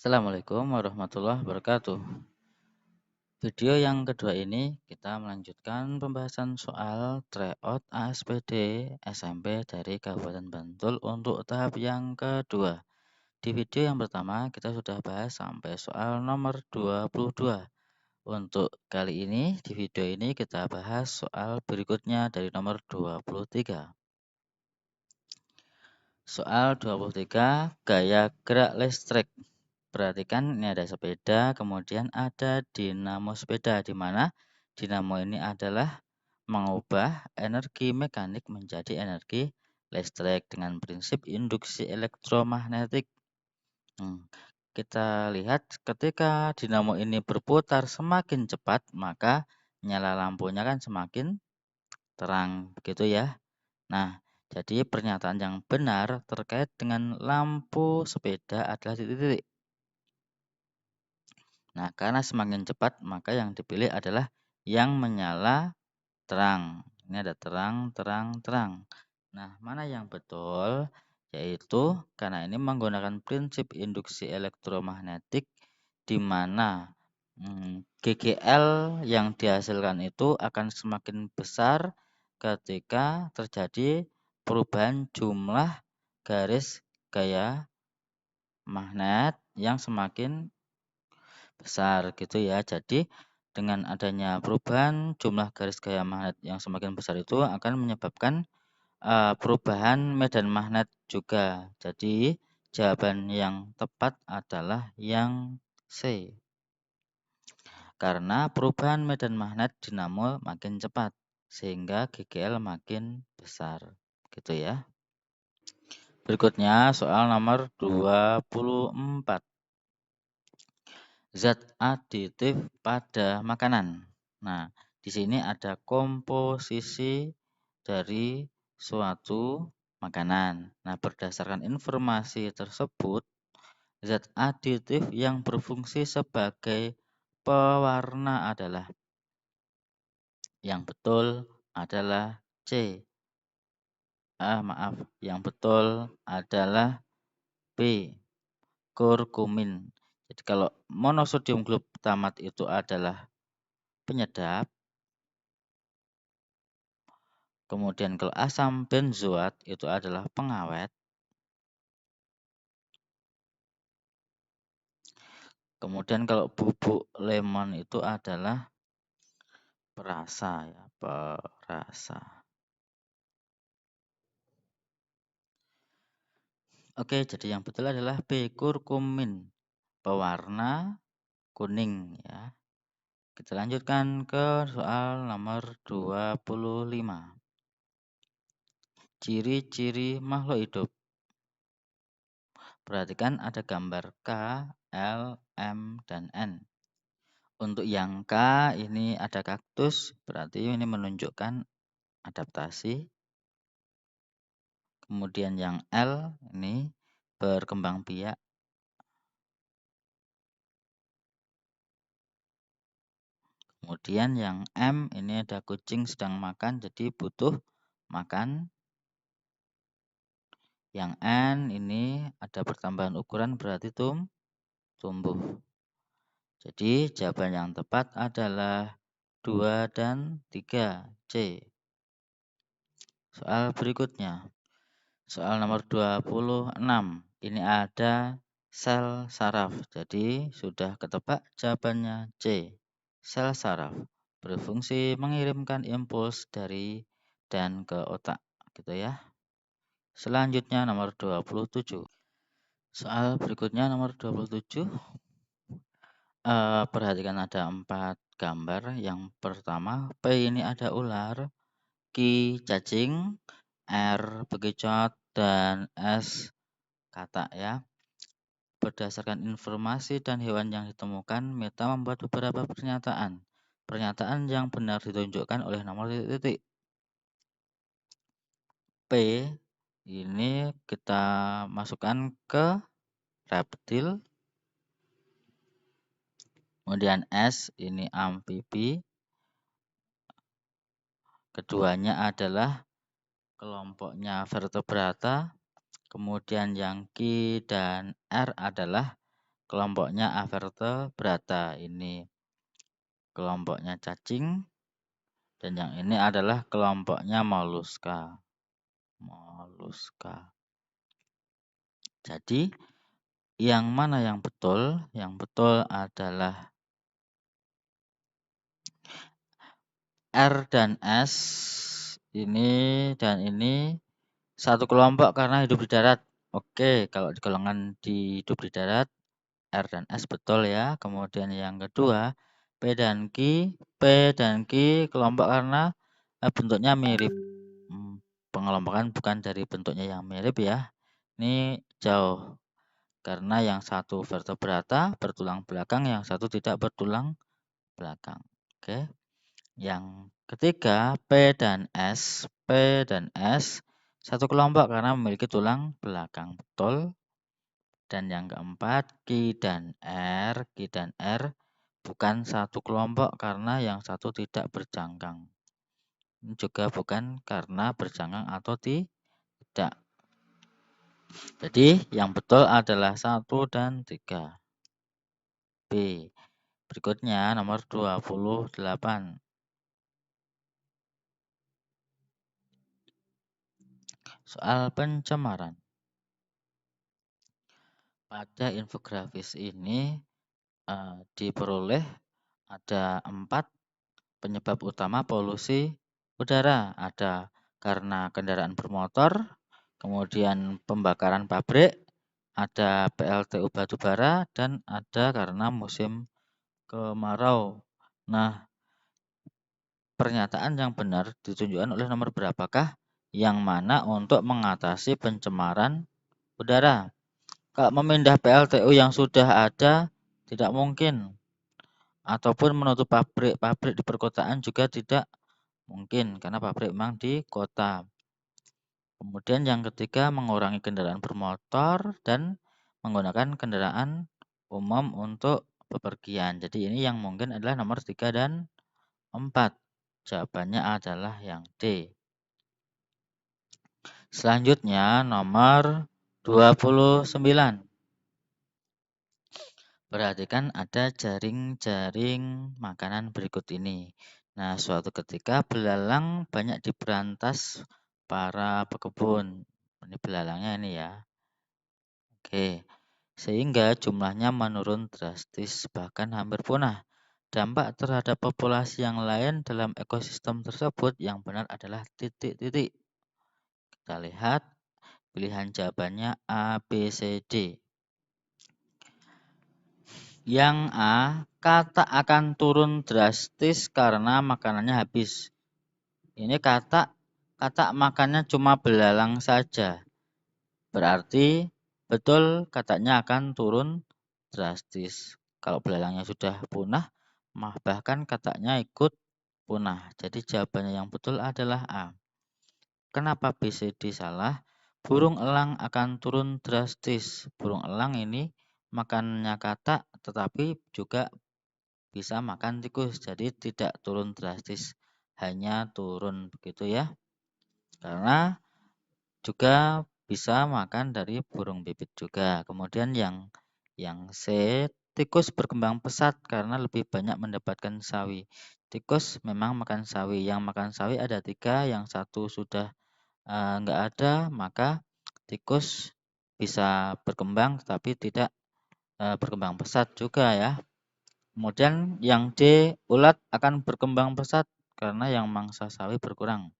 Assalamualaikum warahmatullahi wabarakatuh. Video yang kedua ini kita melanjutkan pembahasan soal tryout ASPD SMP dari Kabupaten Bantul untuk tahap yang kedua. Di video yang pertama kita sudah bahas sampai soal nomor 22. Untuk kali ini di video ini kita bahas soal berikutnya dari nomor 23. Soal 23, gaya gerak listrik. Perhatikan ini ada sepeda, kemudian ada dinamo sepeda, di mana dinamo ini adalah mengubah energi mekanik menjadi energi listrik dengan prinsip induksi elektromagnetik. Kita lihat ketika dinamo ini berputar semakin cepat, maka nyala lampunya kan semakin terang, begitu ya. Nah, jadi pernyataan yang benar terkait dengan lampu sepeda adalah titik-titik. Nah, karena semakin cepat, maka yang dipilih adalah yang menyala terang. Ini ada terang, terang, terang. Nah, mana yang betul? Yaitu karena ini menggunakan prinsip induksi elektromagnetik di mana GGL yang dihasilkan itu akan semakin besar ketika terjadi perubahan jumlah garis gaya magnet yang semakin besar gitu ya. Jadi dengan adanya perubahan jumlah garis gaya magnet yang semakin besar itu akan menyebabkan perubahan medan magnet juga. Jadi jawaban yang tepat adalah yang C. Karena perubahan medan magnet dinamo makin cepat sehingga GGL makin besar. Gitu ya. Berikutnya soal nomor 24. Zat aditif pada makanan. Nah, di sini ada komposisi dari suatu makanan. Nah, berdasarkan informasi tersebut, zat aditif yang berfungsi sebagai pewarna adalah yang betul adalah C. Yang betul adalah B. Kurkumin. Jadi kalau monosodium glutamat itu adalah penyedap. Kemudian kalau asam benzoat itu adalah pengawet. Kemudian kalau bubuk lemon itu adalah perasa ya, perasa. Oke, jadi yang betul adalah B, kurkumin, pewarna kuning ya. Kita lanjutkan ke soal nomor 25. Ciri-ciri makhluk hidup. Perhatikan ada gambar K, L, M, dan N. Untuk yang K ini ada kaktus, berarti ini menunjukkan adaptasi. Kemudian yang L ini berkembang biak. Kemudian yang M ini ada kucing sedang makan, jadi butuh makan. Yang N ini ada pertambahan ukuran, berarti tumbuh. Jadi jawaban yang tepat adalah 2 dan 3, C. Soal berikutnya. Soal nomor 26. Ini ada sel saraf. Jadi sudah ketebak jawabannya C. Sel saraf berfungsi mengirimkan impuls dari dan ke otak, gitu ya. Selanjutnya nomor 27. Soal berikutnya nomor 27. Perhatikan ada 4 gambar. Yang pertama, P ini ada ular, Q cacing, R bekicot, dan S katak ya. Berdasarkan informasi dan hewan yang ditemukan, Meta membuat beberapa pernyataan. Pernyataan yang benar ditunjukkan oleh nomor titik-titik. P ini kita masukkan ke reptil. Kemudian S ini amfibi. Keduanya adalah kelompoknya vertebrata. Kemudian yang Q dan R adalah kelompoknya Avertebrata. Ini kelompoknya cacing. Dan yang ini adalah kelompoknya moluska. Jadi, yang mana yang betul? Yang betul adalah R dan S ini dan ini satu kelompok karena hidup di darat. Oke, kalau di golongan hidup di darat, R dan S betul ya. Kemudian yang kedua, P dan Q kelompok karena bentuknya mirip. Pengelompokan bukan dari bentuknya yang mirip ya. Ini jauh. Karena yang satu vertebrata bertulang belakang, yang satu tidak bertulang belakang. Oke. Yang ketiga, P dan S satu kelompok karena memiliki tulang belakang. Betul. Dan yang keempat, Q dan R bukan satu kelompok karena yang satu tidak berjangkang. Ini juga bukan karena berjangkang atau tidak. Jadi yang betul adalah 1 dan 3. B. Berikutnya nomor 28. Soal pencemaran. Pada infografis ini diperoleh ada 4 penyebab utama polusi udara. Ada karena kendaraan bermotor, kemudian pembakaran pabrik, ada PLTU batubara, dan ada karena musim kemarau. Nah, pernyataan yang benar ditunjukkan oleh nomor berapakah? Yang mana untuk mengatasi pencemaran udara? Kalau memindah PLTU yang sudah ada tidak mungkin. Ataupun menutup pabrik di perkotaan juga tidak mungkin karena pabrik memang di kota. Kemudian yang ketiga, mengurangi kendaraan bermotor dan menggunakan kendaraan umum untuk bepergian. Jadi ini yang mungkin adalah nomor 3 dan 4. Jawabannya adalah yang D. Selanjutnya nomor 29. Perhatikan ada jaring-jaring makanan berikut ini. Nah, suatu ketika belalang banyak di berantas para pekebun. Ini belalangnya ini ya. Oke, sehingga jumlahnya menurun drastis bahkan hampir punah. Dampak terhadap populasi yang lain dalam ekosistem tersebut yang benar adalah titik-titik. Kita lihat pilihan jawabannya A, B, C, D. Yang A, katak akan turun drastis karena makanannya habis. Ini katak makannya cuma belalang saja. Berarti betul kataknya akan turun drastis. Kalau belalangnya sudah punah, bahkan kataknya ikut punah. Jadi jawabannya yang betul adalah A. Kenapa B, C, D salah? Burung elang akan turun drastis. Burung elang ini makannya katak tetapi juga bisa makan tikus. Jadi tidak turun drastis, hanya turun begitu ya. Karena juga bisa makan dari burung pipit juga. Kemudian yang C, tikus berkembang pesat karena lebih banyak mendapatkan sawi. Tikus memang makan sawi. Yang makan sawi ada 3, yang satu sudah nggak ada, maka tikus bisa berkembang tetapi tidak berkembang pesat juga ya. Kemudian yang D, ulat akan berkembang pesat karena yang mangsa sawi berkurang.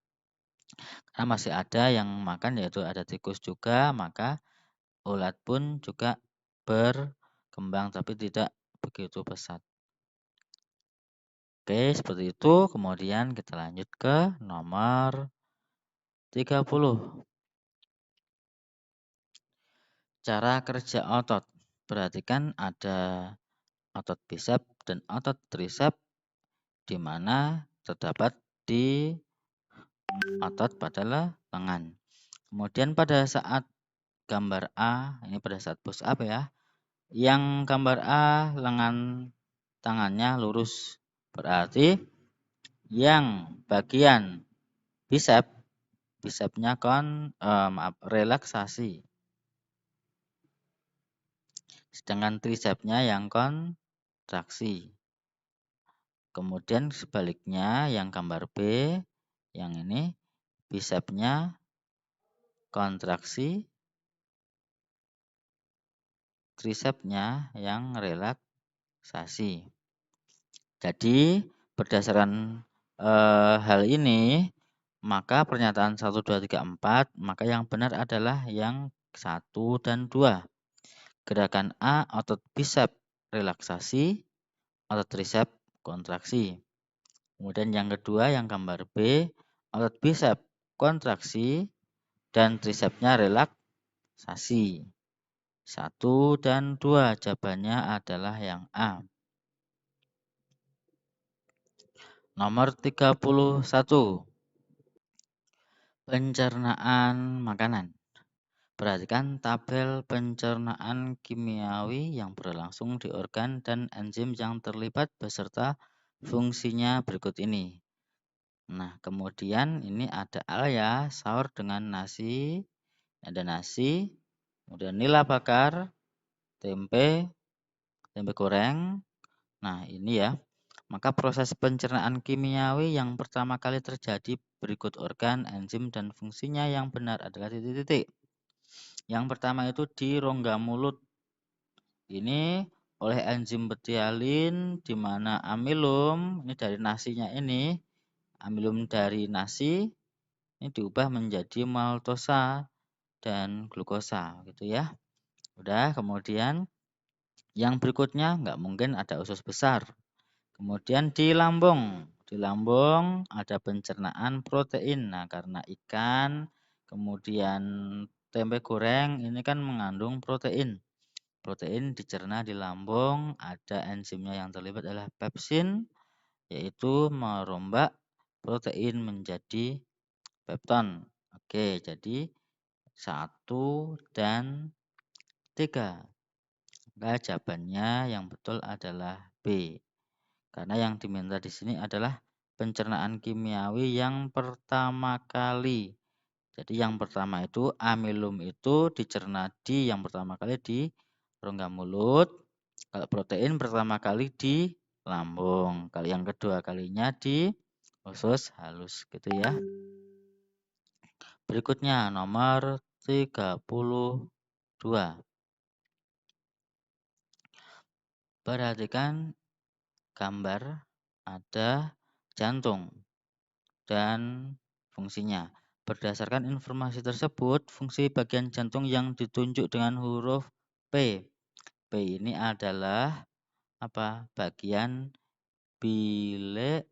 Karena masih ada yang makan yaitu ada tikus juga, maka ulat pun juga berkembang tapi tidak begitu pesat. Oke, seperti itu. Kemudian kita lanjut ke nomor 30. Cara kerja otot. Perhatikan ada otot bisep dan otot trisep di mana terdapat di otot pada lengan. Kemudian pada saat gambar A, ini pada saat push up ya. Yang gambar A lengan tangannya lurus. Berarti yang bagian bisepnya relaksasi. sedangkan tricepsnya yang kontraksi. Kemudian sebaliknya yang gambar B, yang ini bicepsnya kontraksi, tricepsnya yang relaksasi. Jadi berdasarkan hal ini, maka pernyataan 1, 2, 3, 4, maka yang benar adalah yang 1 dan 2. Gerakan A, otot bicep relaksasi, otot tricep kontraksi. Kemudian yang kedua yang gambar B, otot bicep kontraksi dan tricepsnya relaksasi. 1 dan 2 jawabannya adalah yang A. Nomor 31. Pencernaan makanan. Perhatikan tabel pencernaan kimiawi yang berlangsung di organ dan enzim yang terlibat beserta fungsinya berikut ini. Nah, kemudian ini ada ya, sahur dengan nasi, ada nasi, kemudian nila bakar, tempe, tempe goreng. Nah, ini ya. Maka proses pencernaan kimiawi yang pertama kali terjadi berikut organ, enzim, dan fungsinya yang benar adalah titik-titik. Yang pertama itu di rongga mulut. Ini oleh enzim betialin di mana amilum, ini dari nasinya ini, amilum dari nasi ini diubah menjadi maltosa dan glukosa gitu ya. Udah, kemudian yang berikutnya nggak mungkin ada usus besar. Kemudian di lambung ada pencernaan protein. Nah, karena ikan, kemudian tempe goreng ini kan mengandung protein. Protein dicerna di lambung, ada enzimnya yang terlibat adalah pepsin, yaitu merombak protein menjadi pepton. Oke, jadi 1 dan 3. Maka jawabannya yang betul adalah B. Karena yang diminta di sini adalah pencernaan kimiawi yang pertama kali. Jadi yang pertama itu amilum itu dicerna di yang pertama kali di rongga mulut. Kalau protein pertama kali di lambung. Kalau yang kedua kalinya di usus halus gitu ya. Berikutnya nomor 32. Perhatikan gambar ada jantung dan fungsinya. Berdasarkan informasi tersebut, fungsi bagian jantung yang ditunjuk dengan huruf P. P ini adalah apa? Bagian bilik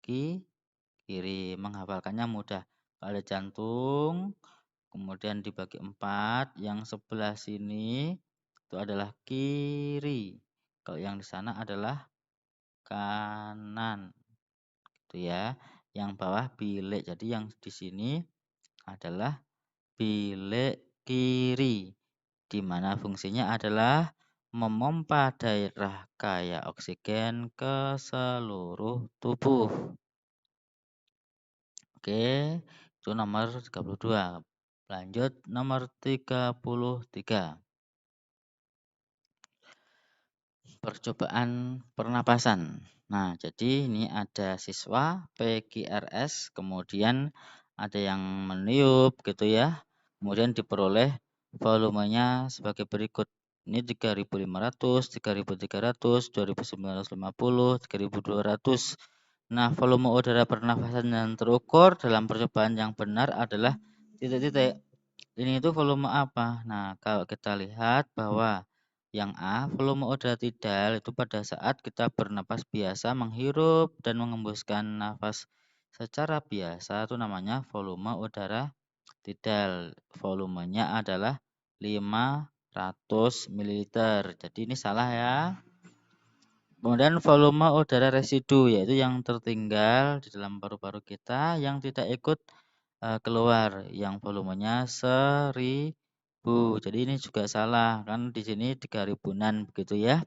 kiri. Menghafalkannya mudah. Kalau ada jantung, kemudian dibagi 4, yang sebelah sini itu adalah kiri. Kalau yang di sana adalah kanan. Gitu ya. Yang bawah bilik. Jadi yang di sini adalah bilik kiri, di mana fungsinya adalah memompa daerah kaya oksigen ke seluruh tubuh. Oke, itu nomor 32. Lanjut nomor 33. Percobaan pernapasan. Nah, jadi ini ada siswa PQRS, kemudian ada yang meniup gitu ya. Kemudian diperoleh volumenya sebagai berikut. Ini 3.500, 3.300, 2.950, 3.200. Nah, volume udara pernafasan yang terukur dalam percobaan yang benar adalah titik-titik. Ini itu volume apa? Nah, kalau kita lihat bahwa yang A, volume udara tidal itu pada saat kita bernapas biasa menghirup dan mengembuskan nafas secara biasa itu namanya volume udara tidal. Volumenya adalah 500 ml. Jadi ini salah ya. Kemudian volume udara residu yaitu yang tertinggal di dalam paru-paru kita yang tidak ikut keluar yang volumenya 1000. Jadi ini juga salah kan di sini 3000-an begitu ya.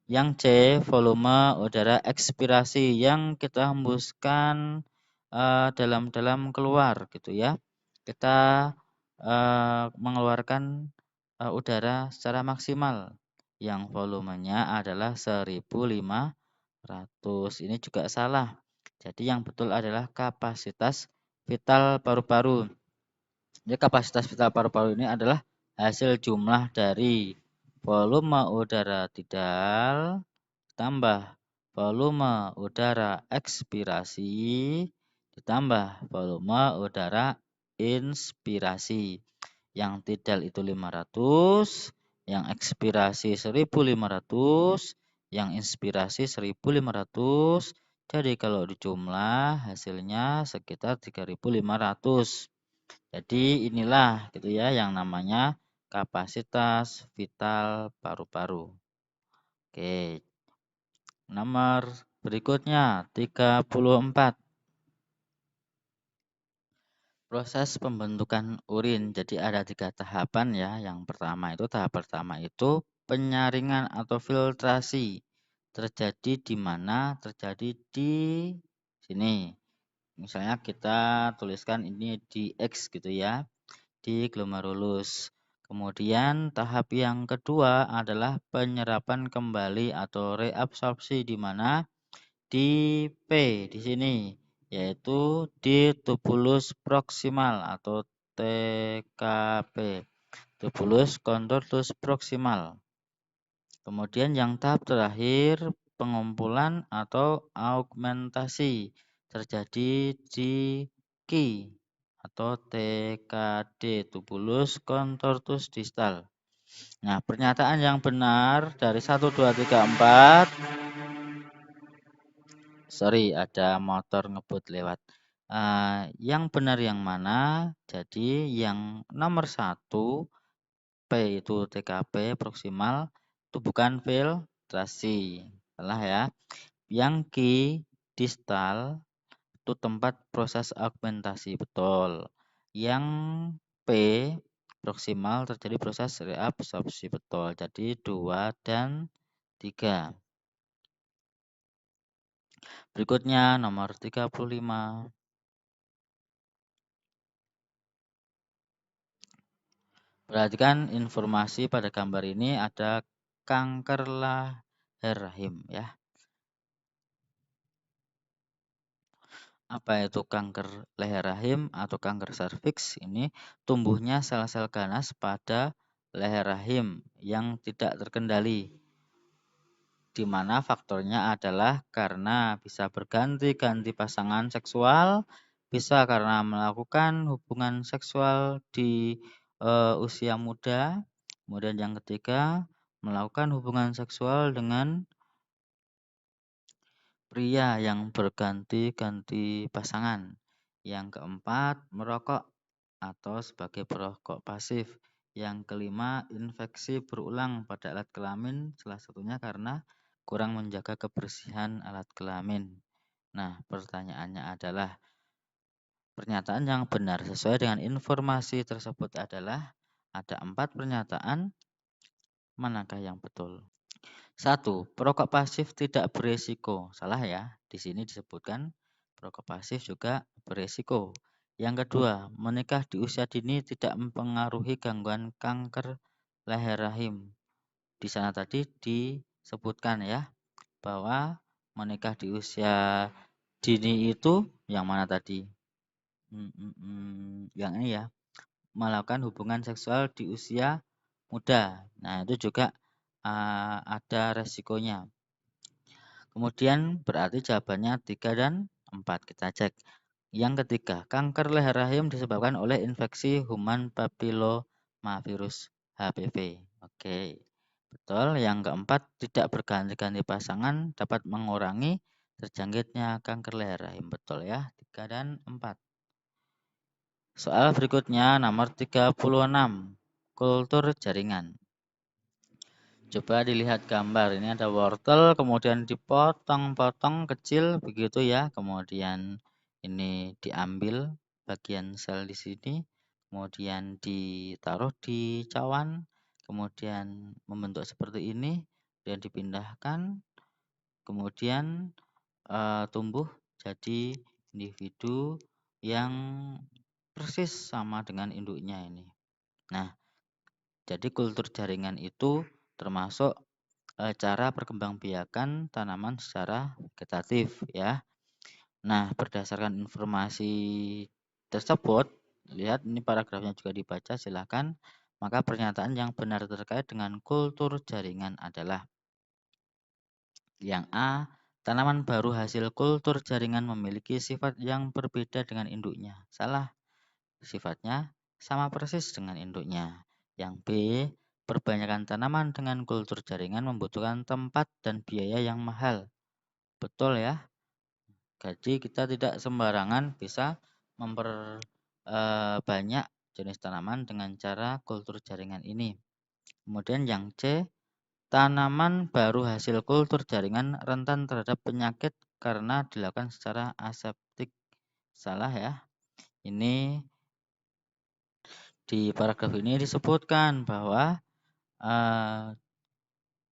Yang C, volume udara ekspirasi yang kita hembuskan dalam keluar gitu ya. Kita mengeluarkan udara secara maksimal. yang volumenya adalah 1500. Ini juga salah. Jadi yang betul adalah kapasitas vital paru-paru. Jadi kapasitas vital paru-paru ini adalah hasil jumlah dari volume udara tidal ditambah volume udara ekspirasi ditambah volume udara inspirasi. Yang tidal itu 500, yang ekspirasi 1500, yang inspirasi 1500. Jadi kalau dijumlah hasilnya sekitar 3500. Jadi inilah gitu ya yang namanya kapasitas vital paru-paru. Oke. Nomor berikutnya 34. Proses pembentukan urin. Jadi ada 3 tahapan ya. Yang pertama itu tahap pertama itu penyaringan atau filtrasi. Terjadi di mana? Terjadi di sini. Misalnya kita tuliskan ini di X gitu ya, di glomerulus. Kemudian tahap yang kedua adalah penyerapan kembali atau reabsorpsi di mana di P di sini, yaitu di tubulus proksimal atau TKP, tubulus contortus proksimal. Kemudian yang tahap terakhir pengumpulan atau augmentasi terjadi di KI atau TKD, tubulus contortus distal. Nah, pernyataan yang benar dari 1, 2, 3, 4. Sorry, ada motor ngebut lewat. Yang benar yang mana? Jadi yang nomor 1 P itu TKP proksimal itu bukan filtrasi. Salah ya. Yang Q distal itu tempat proses augmentasi, betul. Yang P proksimal terjadi proses reabsorpsi, betul. Jadi 2 dan 3. Berikutnya nomor 35. Perhatikan informasi pada gambar ini ada kanker leher rahim ya. Apa itu kanker leher rahim atau kanker serviks? Ini tumbuhnya sel-sel ganas pada leher rahim yang tidak terkendali, di mana faktornya adalah karena bisa berganti-ganti pasangan seksual, bisa karena melakukan hubungan seksual di usia muda, kemudian yang ketiga melakukan hubungan seksual dengan pria yang berganti-ganti pasangan. Yang keempat, merokok atau sebagai perokok pasif. Yang kelima, infeksi berulang pada alat kelamin, salah satunya karena kurang menjaga kebersihan alat kelamin. Nah, pertanyaannya adalah pernyataan yang benar sesuai dengan informasi tersebut adalah ada 4 pernyataan, manakah yang betul? 1. Perokok pasif tidak beresiko. Salah ya. Di sini disebutkan perokok pasif juga beresiko. Yang kedua, menikah di usia dini tidak mempengaruhi gangguan kanker leher rahim. Di sana tadi disebutkan ya bahwa menikah di usia dini itu yang mana tadi? Yang ini ya, melakukan hubungan seksual di usia muda. Nah, itu juga ada resikonya. Kemudian berarti jawabannya 3 dan 4. Kita cek. Yang ketiga, kanker leher rahim disebabkan oleh infeksi human papillomavirus HPV. Oke. Betul. Yang keempat, tidak berganti-ganti pasangan dapat mengurangi terjangkitnya kanker leher rahim. Betul ya. 3 dan 4. Soal berikutnya nomor 36. Kultur jaringan. Coba dilihat gambar, ini ada wortel, kemudian dipotong-potong kecil begitu ya. Kemudian ini diambil bagian sel di sini, kemudian ditaruh di cawan, kemudian membentuk seperti ini, dan dipindahkan, kemudian tumbuh jadi individu yang persis sama dengan induknya ini. Nah, jadi kultur jaringan itu termasuk cara perkembangbiakan tanaman secara vegetatif ya. Nah, berdasarkan informasi tersebut, lihat ini paragrafnya juga dibaca silahkan. Maka pernyataan yang benar terkait dengan kultur jaringan adalah yang A. Tanaman baru hasil kultur jaringan memiliki sifat yang berbeda dengan induknya. Salah. Sifatnya sama persis dengan induknya. Yang B. Perbanyakan tanaman dengan kultur jaringan membutuhkan tempat dan biaya yang mahal. Betul ya. Jadi kita tidak sembarangan bisa memperbanyak jenis tanaman dengan cara kultur jaringan ini. Kemudian yang C. Tanaman baru hasil kultur jaringan rentan terhadap penyakit karena dilakukan secara aseptik. Salah ya. Ini di paragraf ini disebutkan bahwa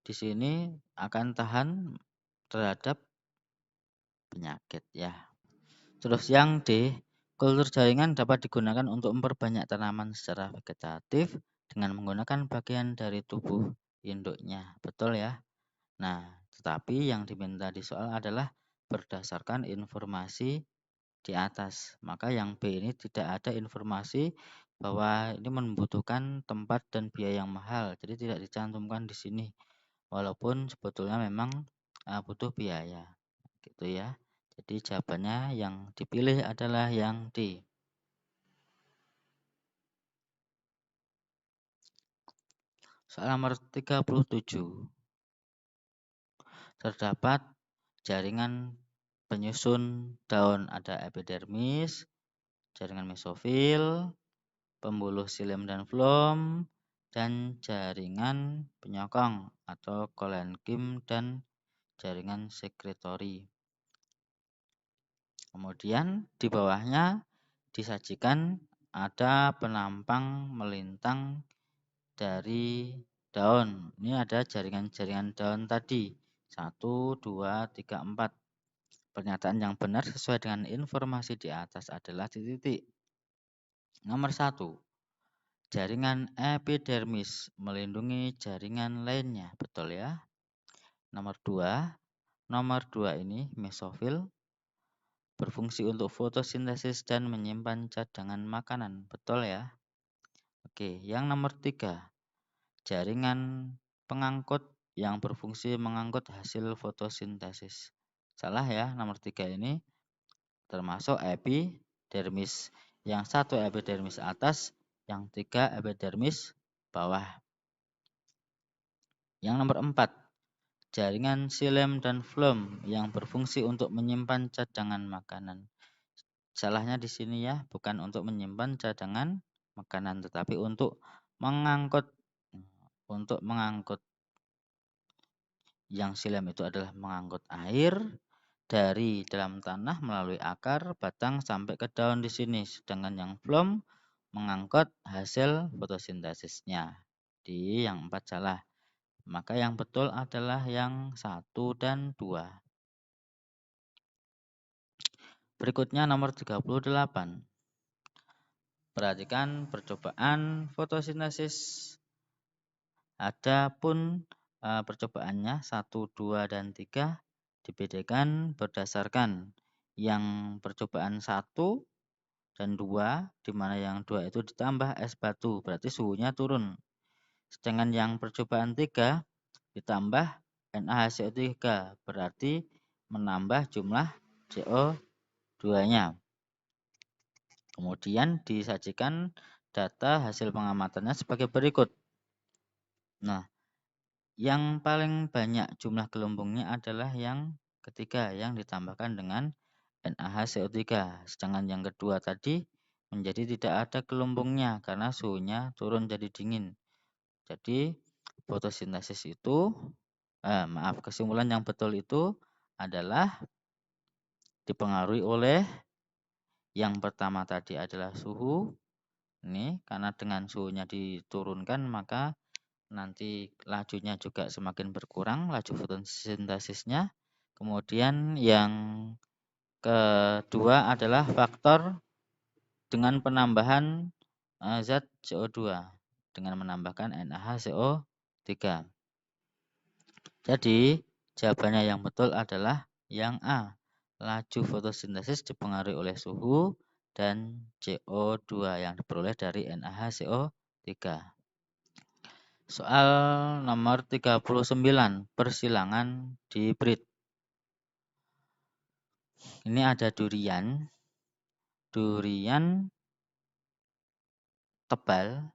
di sini akan tahan terhadap penyakit ya. Terus yang D, kultur jaringan dapat digunakan untuk memperbanyak tanaman secara vegetatif dengan menggunakan bagian dari tubuh induknya. Betul ya? Nah, tetapi yang diminta di soal adalah berdasarkan informasi di atas. Maka yang B ini tidak ada informasi bahwa ini membutuhkan tempat dan biaya yang mahal. Jadi tidak dicantumkan di sini. Walaupun sebetulnya memang butuh biaya. Gitu ya. Jadi jawabannya yang dipilih adalah yang D. Soal nomor 37. Terdapat jaringan penyusun daun, ada epidermis, jaringan mesofil, pembuluh xilem dan floem, dan jaringan penyokong atau kolenkim dan jaringan sekretori. Kemudian di bawahnya disajikan ada penampang melintang dari daun. Ini ada jaringan-jaringan daun tadi. 1, 2, 3, 4. Pernyataan yang benar sesuai dengan informasi di atas adalah titik-titik. Nomor 1. Jaringan epidermis melindungi jaringan lainnya. Betul ya? Nomor 2. Nomor 2 ini mesofil berfungsi untuk fotosintesis dan menyimpan cadangan makanan. Betul ya? Oke, yang nomor 3. Jaringan pengangkut yang berfungsi mengangkut hasil fotosintesis. Salah ya, nomor 3 ini termasuk epidermis. Yang 1 epidermis atas, yang 3 epidermis bawah. Yang nomor 4. Jaringan xilem dan floem yang berfungsi untuk menyimpan cadangan makanan. Salahnya di sini ya, bukan untuk menyimpan cadangan makanan, tetapi untuk mengangkut. Yang xilem itu adalah mengangkut air dari dalam tanah melalui akar, batang sampai ke daun di sini. Sedangkan yang floem mengangkut hasil fotosintesisnya. Di yang 4 salah. Maka yang betul adalah yang 1 dan 2. Berikutnya nomor 38. Perhatikan percobaan fotosintesis. Adapun percobaannya 1, 2, dan 3 dibedakan berdasarkan yang percobaan 1 dan 2, di mana yang 2 itu ditambah es batu, berarti suhunya turun. Sedangkan yang percobaan 3 ditambah NaHCO3, berarti menambah jumlah CO2-nya. Kemudian disajikan data hasil pengamatannya sebagai berikut. Nah, yang paling banyak jumlah gelembungnya adalah yang ketiga, yang ditambahkan dengan NaHCO3. Sedangkan yang kedua tadi menjadi tidak ada gelembungnya karena suhunya turun jadi dingin. Jadi fotosintesis itu, kesimpulan yang betul itu adalah dipengaruhi oleh yang pertama tadi adalah suhu. Ini karena dengan suhunya diturunkan maka nanti lajunya juga semakin berkurang, laju fotosintesisnya. Kemudian yang kedua adalah faktor dengan penambahan zat CO2 dengan menambahkan NaHCO3. Jadi, jawabannya yang betul adalah yang A. Laju fotosintesis dipengaruhi oleh suhu dan CO2 yang diperoleh dari NaHCO3. Soal nomor 39, persilangan di hibrid. Ini ada durian. Durian tebal,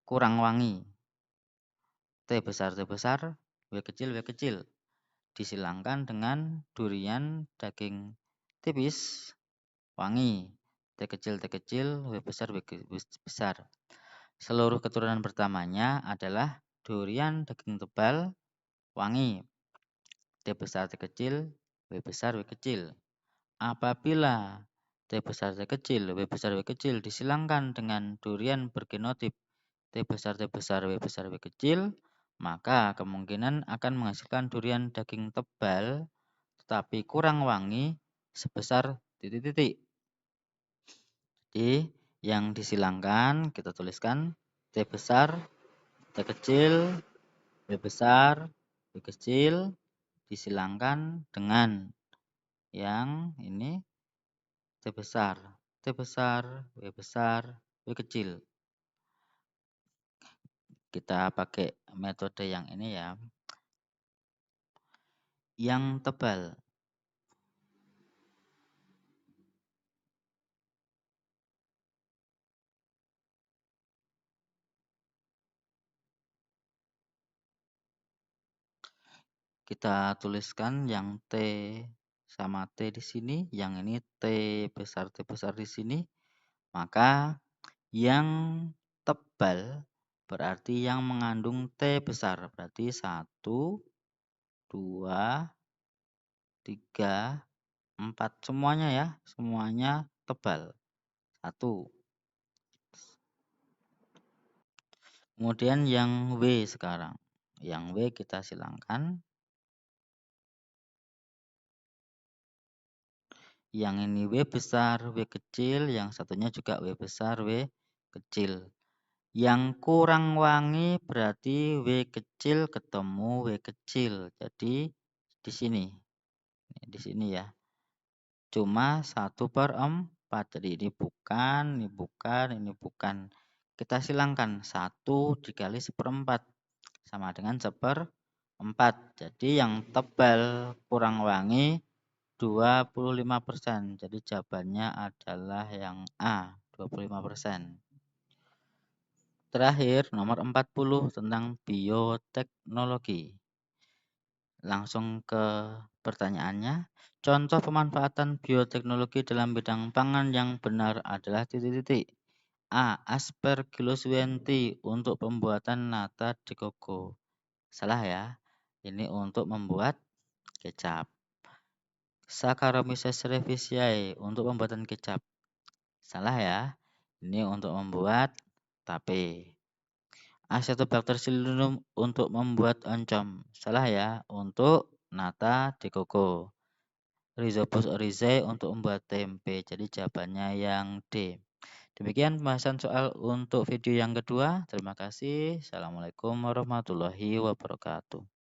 kurang wangi. T besar, W kecil, W kecil. Disilangkan dengan durian daging tipis, wangi. T kecil, W besar, W besar. Seluruh keturunan pertamanya adalah durian daging tebal, wangi. T besar, T kecil, W besar, W kecil. Apabila T besar, T kecil, W besar, W kecil disilangkan dengan durian bergenotip T besar, W besar, W kecil, maka kemungkinan akan menghasilkan durian daging tebal tetapi kurang wangi sebesar titik-titik. Jadi yang disilangkan kita tuliskan T besar, T kecil, W besar, W kecil disilangkan dengan yang ini T besar, W besar, W kecil. Kita pakai metode yang ini ya. Yang tebal. Kita tuliskan yang T sama T di sini, yang ini T besar di sini. Maka yang tebal berarti yang mengandung T besar. Berarti 1, 2, 3, 4. Semuanya ya, semuanya tebal. 1. Kemudian yang W sekarang. Yang W kita silangkan. Yang ini W besar, W kecil. Yang satunya juga W besar, W kecil. Yang kurang wangi berarti W kecil ketemu W kecil. Jadi di sini. Di sini ya. Cuma 1/4. Jadi ini bukan, ini bukan, ini bukan. Kita silangkan 1 dikali 1/4 sama dengan 1/4. Jadi yang tebal kurang wangi 25%. Jadi jawabannya adalah yang A, 25%. Terakhir nomor 40 tentang bioteknologi. Langsung ke pertanyaannya. Contoh pemanfaatan bioteknologi dalam bidang pangan yang benar adalah titik-titik. A. Aspergillus wienty untuk pembuatan nata de coco. Salah ya. Ini untuk membuat kecap. Saccharomyces cerevisiae untuk pembuatan kecap. Salah ya. Ini untuk membuat tape. Acetobacter pseudomonas untuk membuat oncom. Salah ya. Untuk nata de coco. Rhizopus oryzae untuk membuat tempe. Jadi jawabannya yang D. Demikian pembahasan soal untuk video yang kedua. Terima kasih. Assalamualaikum warahmatullahi wabarakatuh.